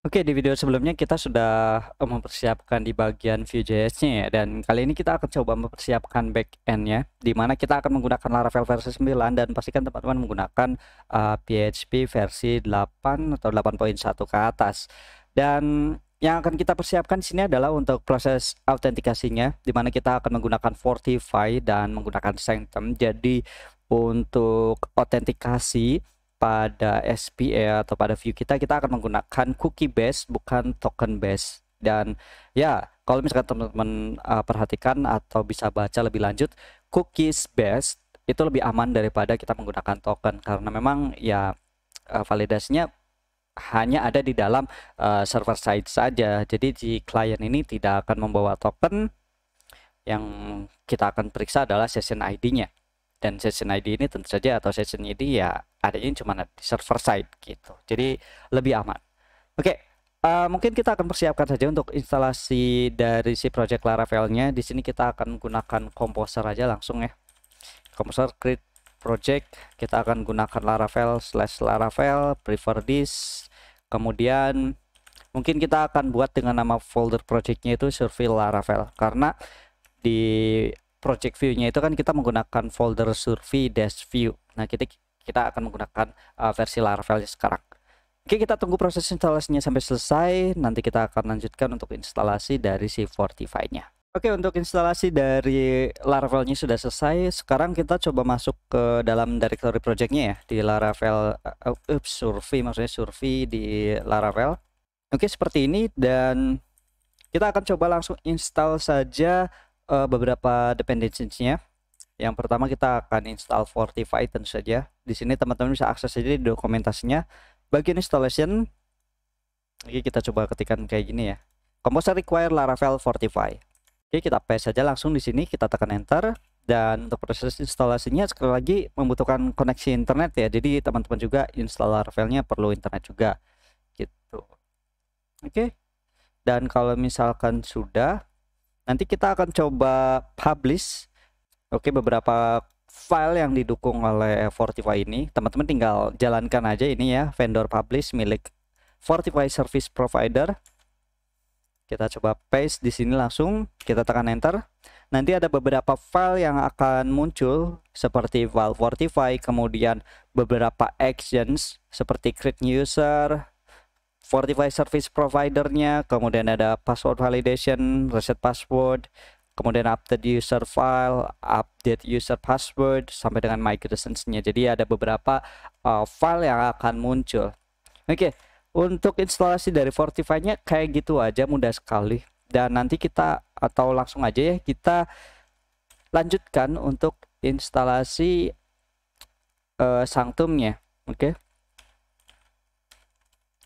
Oke, di video sebelumnya kita sudah mempersiapkan di bagian Vue.js-nya ya, dan kali ini kita akan coba mempersiapkan back-end-nya, di mana kita akan menggunakan Laravel versi 9 dan pastikan teman-teman menggunakan PHP versi 8 atau 8.1 ke atas. Dan yang akan kita persiapkan di sini adalah untuk proses autentikasinya, di mana kita akan menggunakan Fortify dan menggunakan Sanctum. Jadi untuk autentikasi pada SPA atau pada view kita akan menggunakan cookie based bukan token based. Dan ya, kalau misalkan teman-teman perhatikan atau bisa baca lebih lanjut, cookies based itu lebih aman daripada kita menggunakan token, karena memang ya validasinya hanya ada di dalam server side saja. Jadi di klien ini tidak akan membawa token. Yang kita akan periksa adalah session ID-nya. Dan session ID ini tentu saja, atau session ID ya adanya cuma di server side gitu. Jadi lebih aman. Oke, mungkin kita akan persiapkan saja untuk instalasi dari si project Laravel-nya. Di sini kita akan gunakan Composer aja langsung ya. Composer create project, kita akan gunakan Laravel/Laravel prefer this. Kemudian mungkin kita akan buat dengan nama folder projectnya itu Survey Laravel, karena di project view-nya itu kan kita menggunakan folder survey-view. Nah, kita akan menggunakan versi Laravel sekarang. Oke, kita tunggu proses instalasinya sampai selesai. Nanti kita akan lanjutkan untuk instalasi dari si Fortify-nya. Oke, untuk instalasi dari Laravel-nya sudah selesai. Sekarang kita coba masuk ke dalam directory project-nya ya, di Laravel survey, maksudnya survey di Laravel. Oke, seperti ini, dan kita akan coba langsung install saja beberapa dependencies-nya. Yang pertama kita akan install Fortify tentu saja. Di sini teman-teman bisa akses saja di dokumentasinya. Bagian installation, oke, kita coba ketikkan kayak gini ya. Composer require Laravel Fortify. Oke, kita paste saja langsung di sini, kita tekan enter. Dan untuk proses instalasinya sekali lagi membutuhkan koneksi internet ya. Jadi teman-teman juga install Laravelnya perlu internet juga gitu. Oke. Dan kalau misalkan sudah, nanti kita akan coba publish. Oke, beberapa file yang didukung oleh Fortify ini, teman-teman tinggal jalankan aja ini ya, vendor publish milik Fortify Service Provider. Kita coba paste di sini langsung, kita tekan enter. Nanti ada beberapa file yang akan muncul seperti file Fortify, kemudian beberapa actions seperti create user, Fortify Service Provider-nya, kemudian ada password validation, reset password, kemudian update user file, update user password, sampai dengan migrations-nya. Jadi ada beberapa file yang akan muncul. Oke, untuk instalasi dari Fortify-nya kayak gitu aja, mudah sekali. Dan nanti kita, atau langsung aja ya, kita lanjutkan untuk instalasi Sanctum-nya. Oke.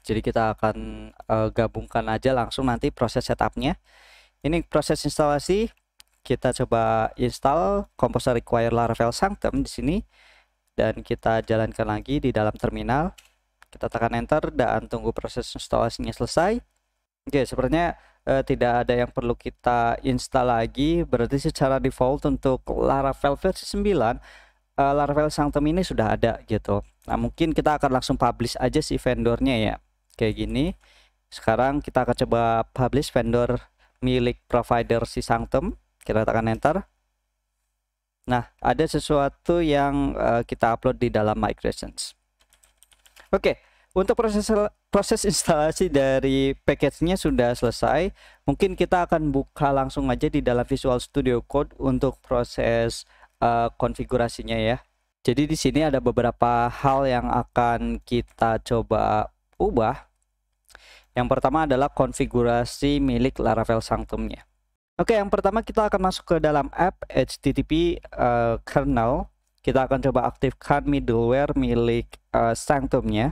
Jadi kita akan gabungkan aja langsung nanti proses setupnya. Ini proses instalasi, kita coba install Composer require Laravel Sanctum di sini, dan kita jalankan lagi di dalam terminal. Kita tekan enter dan tunggu proses instalasinya selesai. Oke, sepertinya tidak ada yang perlu kita install lagi. Berarti secara default untuk Laravel versi 9 Laravel Sanctum ini sudah ada gitu. Nah, mungkin kita akan langsung publish aja si vendornya ya, kayak gini. Sekarang kita akan coba publish vendor milik provider si Sanctum. Kita tekan enter. Nah, ada sesuatu yang kita upload di dalam migrations. Oke, untuk proses instalasi dari package-nya sudah selesai. Mungkin kita akan buka langsung aja di dalam Visual Studio Code untuk proses konfigurasinya ya. Jadi di sini ada beberapa hal yang akan kita coba ubah. Yang pertama adalah konfigurasi milik Laravel Sanctum-nya. Oke, yang pertama kita akan masuk ke dalam app HTTP kernel. Kita akan coba aktifkan middleware milik Sanctum-nya.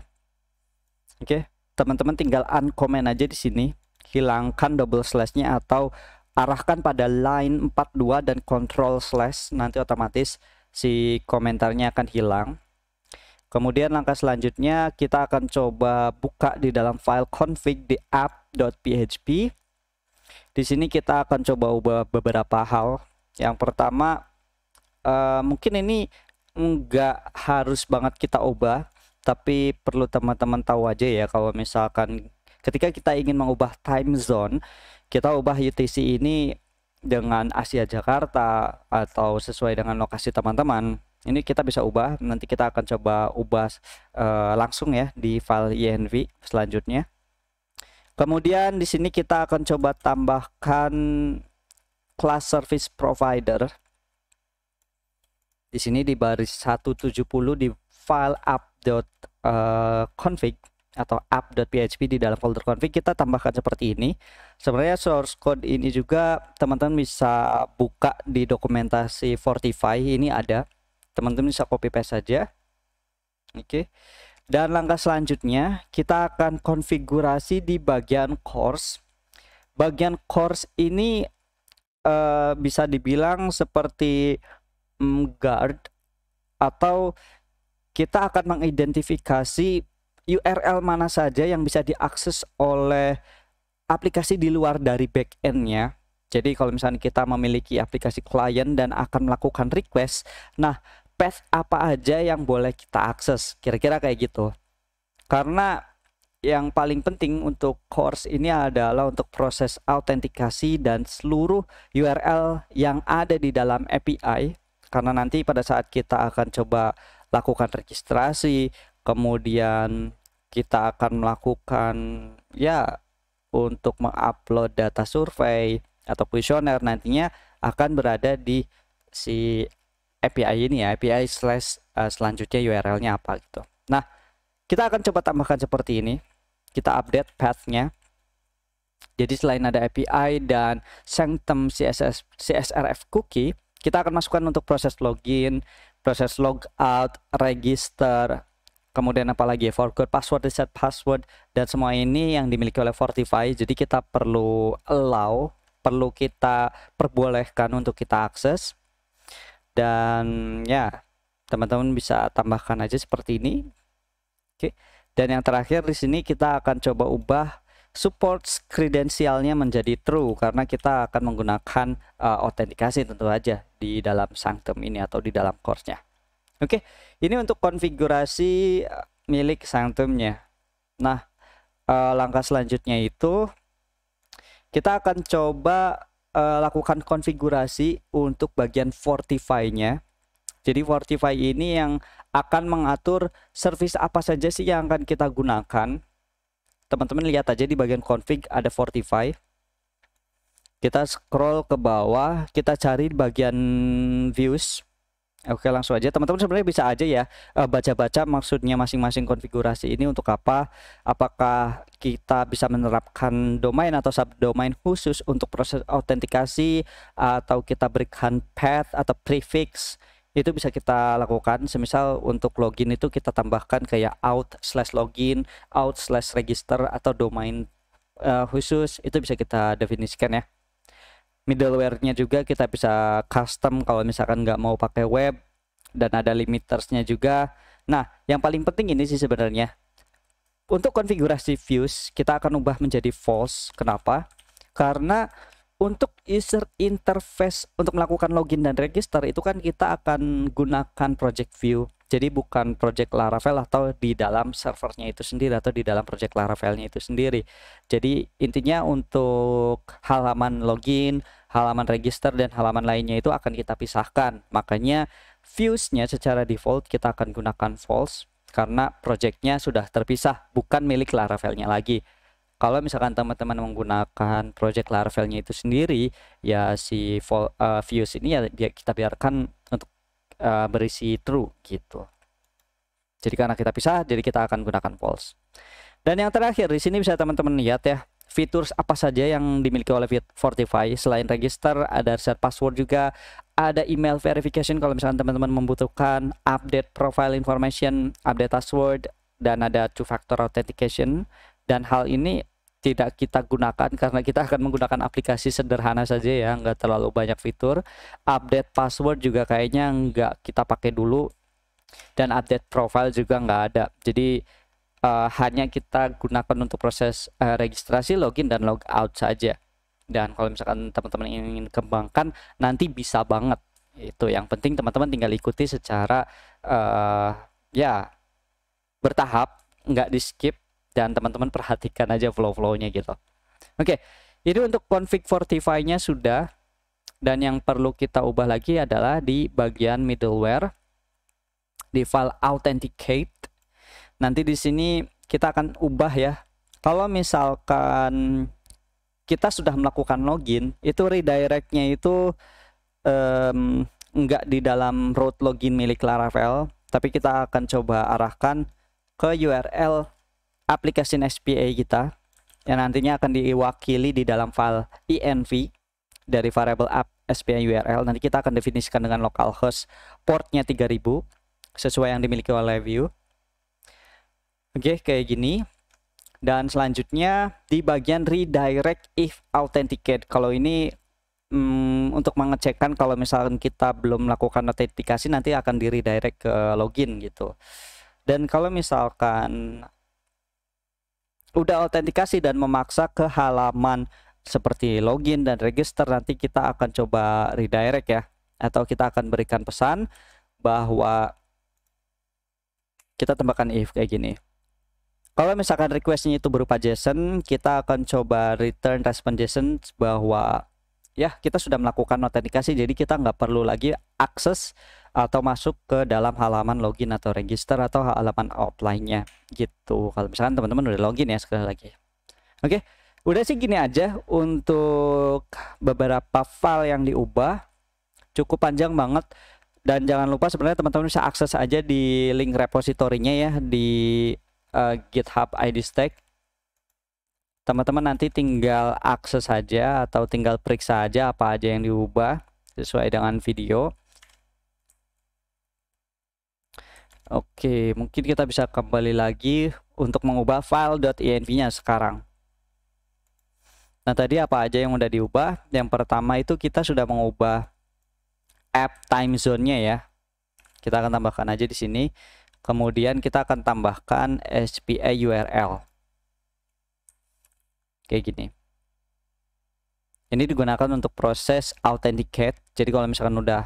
Oke, teman-teman tinggal uncomment aja di sini, hilangkan double slash-nya atau arahkan pada line 42 dan control slash, nanti otomatis si komentarnya akan hilang. Kemudian langkah selanjutnya kita akan coba buka di dalam file config di app.php. Di sini kita akan coba ubah beberapa hal. Yang pertama, mungkin ini nggak harus banget kita ubah, tapi perlu teman-teman tahu aja ya, kalau misalkan ketika kita ingin mengubah time zone, kita ubah UTC ini dengan Asia Jakarta atau sesuai dengan lokasi teman-teman. Ini kita bisa ubah, nanti kita akan coba ubah langsung ya di file env selanjutnya. Kemudian di sini kita akan coba tambahkan class service provider. Di sini di baris 170 di file app.config atau app.php di dalam folder config kita tambahkan seperti ini. Sebenarnya source code ini juga teman-teman bisa buka di dokumentasi Fortify, ini ada. Teman-teman bisa copy paste saja. Oke. Dan langkah selanjutnya kita akan konfigurasi di bagian course. Bagian course ini bisa dibilang seperti guard, atau kita akan mengidentifikasi URL mana saja yang bisa diakses oleh aplikasi di luar dari backend-nya. Jadi kalau misalnya kita memiliki aplikasi klien dan akan melakukan request, nah path apa aja yang boleh kita akses, kira-kira kayak gitu. Karena yang paling penting untuk course ini adalah untuk proses autentikasi dan seluruh URL yang ada di dalam API, karena nanti pada saat kita akan coba lakukan registrasi, kemudian kita akan melakukan ya untuk mengupload data survei atau kuesioner, nantinya akan berada di si API ini ya, API slash selanjutnya URL-nya apa gitu. Nah, kita akan coba tambahkan seperti ini. Kita update path-nya. Jadi selain ada API dan sanctum CSRF cookie, kita akan masukkan untuk proses login, proses logout, register, kemudian apalagi forgot password, reset password, dan semua ini yang dimiliki oleh Fortify. Jadi kita perlu allow, perlu kita perbolehkan untuk kita akses. Dan ya, teman-teman bisa tambahkan aja seperti ini. Oke. Dan yang terakhir di sini kita akan coba ubah support kredensialnya menjadi true, karena kita akan menggunakan autentikasi tentu aja di dalam sanctum ini atau di dalam course-nya. Oke, ini untuk konfigurasi milik sanctumnya. Nah, langkah selanjutnya itu kita akan coba lakukan konfigurasi untuk bagian Fortify-nya. Jadi Fortify ini yang akan mengatur service apa saja sih yang akan kita gunakan. Teman-teman lihat aja di bagian config ada Fortify. Kita scroll ke bawah, kita cari di bagian views. Oke, langsung aja teman-teman sebenarnya bisa aja ya baca-baca maksudnya masing-masing konfigurasi ini untuk apa. Apakah kita bisa menerapkan domain atau subdomain khusus untuk proses autentikasi, atau kita berikan path atau prefix, itu bisa kita lakukan. Semisal untuk login itu kita tambahkan kayak out/login, out/register, atau domain khusus, itu bisa kita definisikan ya. Middleware-nya juga kita bisa custom kalau misalkan nggak mau pakai web, dan ada limitersnya juga. Nah, yang paling penting ini sih sebenarnya untuk konfigurasi views kita akan ubah menjadi false. Kenapa? Karena untuk user interface untuk melakukan login dan register itu kan kita akan gunakan project view. Jadi bukan project Laravel atau di dalam servernya itu sendiri atau di dalam project Laravelnya itu sendiri. Jadi intinya untuk halaman login, halaman register, dan halaman lainnya itu akan kita pisahkan. Makanya viewsnya secara default kita akan gunakan false karena projectnya sudah terpisah, bukan milik Laravelnya lagi. Kalau misalkan teman-teman menggunakan project Laravelnya itu sendiri, ya si views ini ya kita biarkan untuk berisi true gitu. Jadi karena kita pisah, jadi kita akan gunakan false. Dan yang terakhir di sini bisa teman-teman lihat ya, fitur apa saja yang dimiliki oleh Fortify. Selain register, ada reset password juga, ada email verification kalau misalkan teman-teman membutuhkan, update profile information, update password, dan ada two-factor authentication. Dan hal ini tidak kita gunakan karena kita akan menggunakan aplikasi sederhana saja ya, nggak terlalu banyak fitur. Update password juga kayaknya nggak kita pakai dulu, dan update profile juga nggak ada. Jadi hanya kita gunakan untuk proses registrasi, login, dan logout saja. Dan kalau misalkan teman-teman ingin kembangkan nanti bisa banget. Itu yang penting teman-teman tinggal ikuti secara ya bertahap, nggak di skip. dan teman-teman perhatikan aja flow-flownya gitu. Oke, ini untuk config Fortify-nya sudah, dan yang perlu kita ubah lagi adalah di bagian middleware di file authenticate. Nanti di sini kita akan ubah ya. Kalau misalkan kita sudah melakukan login, itu redirect-nya itu enggak di dalam root login milik Laravel, tapi kita akan coba arahkan ke URL application SPA kita yang nantinya akan diwakili di dalam file env dari variable app SPA URL. Nanti kita akan definisikan dengan localhost portnya 3000 sesuai yang dimiliki oleh Vue. Oke, kayak gini. Dan selanjutnya di bagian redirect if authenticate. Kalau ini untuk mengecekkan kalau misalkan kita belum melakukan autentikasi, nanti akan di redirect ke login gitu. Dan kalau misalkan udah autentikasi dan memaksa ke halaman seperti login dan register, nanti kita akan coba redirect ya, atau kita akan berikan pesan bahwa kita tambahkan if kayak gini. Kalau misalkan requestnya itu berupa JSON, kita akan coba return response JSON bahwa ya kita sudah melakukan autentikasi, jadi kita nggak perlu lagi akses atau masuk ke dalam halaman login atau register atau halaman outline-nya gitu. Kalau misalkan teman-teman udah login ya, sekali lagi. Oke, udah sih gini aja untuk beberapa file yang diubah. Cukup panjang banget, dan jangan lupa sebenarnya teman-teman bisa akses aja di link repositorinya ya di GitHub ID Stack. Teman-teman nanti tinggal akses saja atau tinggal periksa aja apa aja yang diubah sesuai dengan video. Oke, mungkin kita bisa kembali lagi untuk mengubah file.env-nya sekarang. Nah, tadi apa aja yang udah diubah? Yang pertama itu kita sudah mengubah app time zone-nya ya. Kita akan tambahkan aja di sini. Kemudian kita akan tambahkan SPA URL. Kayak gini. Ini digunakan untuk proses authenticate. Jadi kalau misalkan udah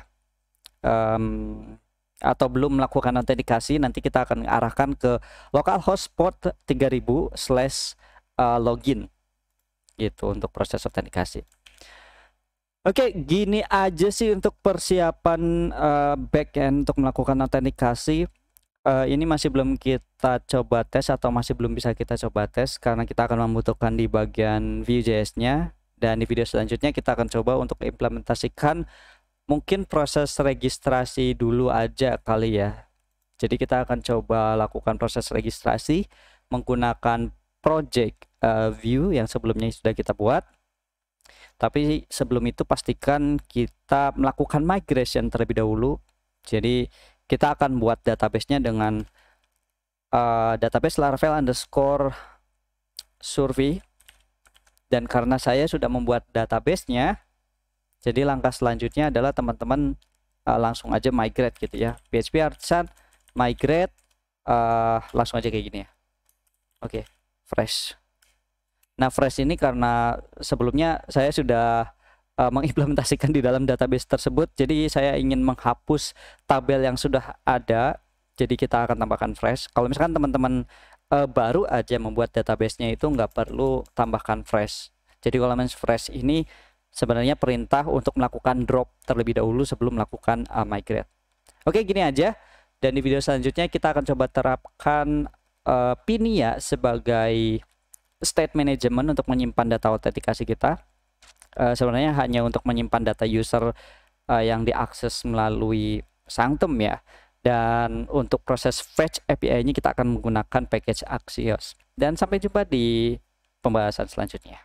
atau belum melakukan autentikasi, nanti kita akan arahkan ke localhost port 3000/login gitu untuk proses autentikasi. Oke, gini aja sih untuk persiapan backend untuk melakukan autentikasi. Ini masih belum kita coba tes atau masih belum bisa kita coba tes karena kita akan membutuhkan di bagian Vue.js-nya, dan di video selanjutnya kita akan coba untuk implementasikan mungkin proses registrasi dulu aja kali ya. Jadi kita akan coba lakukan proses registrasi menggunakan project Vue yang sebelumnya sudah kita buat. Tapi sebelum itu pastikan kita melakukan migration terlebih dahulu. Jadi kita akan buat database-nya dengan database laravel_survey, dan karena saya sudah membuat database-nya, jadi langkah selanjutnya adalah teman-teman langsung aja migrate gitu ya. PHP artisan migrate, langsung aja kayak gini ya. Oke, fresh. Nah, fresh ini karena sebelumnya saya sudah mengimplementasikan di dalam database tersebut, jadi saya ingin menghapus tabel yang sudah ada, jadi kita akan tambahkan fresh. Kalau misalkan teman-teman baru aja membuat database-nya, itu nggak perlu tambahkan fresh. Jadi kalau fresh ini sebenarnya perintah untuk melakukan drop terlebih dahulu sebelum melakukan migrate. Oke, gini aja, dan di video selanjutnya kita akan coba terapkan Pinia sebagai state management untuk menyimpan data autentikasi kita. Sebenarnya hanya untuk menyimpan data user yang diakses melalui Sanctum ya. Dan untuk proses fetch API-nya kita akan menggunakan package Axios. Dan sampai jumpa di pembahasan selanjutnya.